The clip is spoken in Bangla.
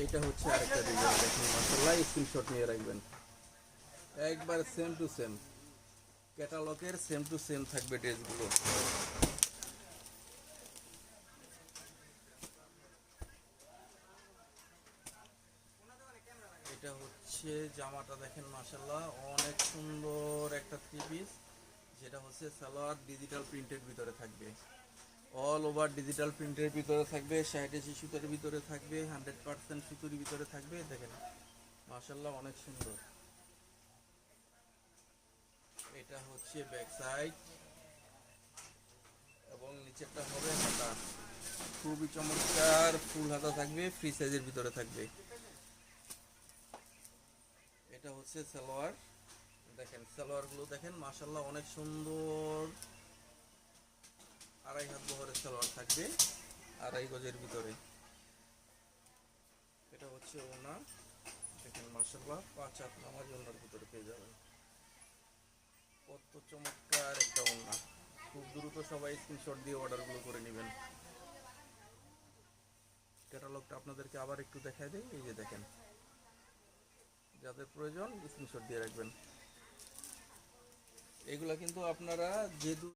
এইটা হচ্ছে আরেকটা ডিজাইন, দেখেন মাশাআল্লাহ, স্ক্রিনশট নিয়ে রাখবেন। একবার সেম টু সেম ক্যাটালগের সেম টু সেম থাকবে ড্রেসগুলো। এটা হচ্ছে জামাটা, দেখেন মাশাআল্লাহ অনেক সুন্দর একটা থ্রি পিস, যেটা হচ্ছে সালোয়ার ডিজিটাল প্রিন্টের ভিতরে থাকবে, অল ওভার ডিজিটাল প্রিন্টের ভিতরে থাকবে, 60 সুতোর ভিতরে থাকবে, 100% সুতোর ভিতরে থাকবে। দেখেন মাশাআল্লাহ অনেক সুন্দর। এটা হচ্ছে ব্যাক সাইড এবং নিচেরটা হবে হাতা, খুবই চমৎকার ফুল হাতা থাকবে, ফ্রি সাইজের ভিতরে থাকবে। এটা হচ্ছে সালোয়ার, দেখেন সালোয়ারগুলো দেখেন মাশাআল্লাহ অনেক সুন্দর, আড়াই হাত বহরের সালোয়ার থাকবে, আড়াই গজের ভিতরে। এটা হচ্ছে ওনা, দেখেন মাশাআল্লাহ 5 হাত নামাজ ওনার ভিতরে পেয়ে যাবেন। কত চমৎকার একটা ওনা, খুব দ্রুত সবাই স্ক্রিনশট দিয়ে অর্ডারগুলো করে নেবেন। ক্যাটালগটা আপনাদেরকে আবার একটু দেখাই দেই, এই যে দেখেন, যাদের প্রয়োজন স্ক্রিনশট দিয়ে রাখবেন। এগুলা কিন্তু আপনারা যে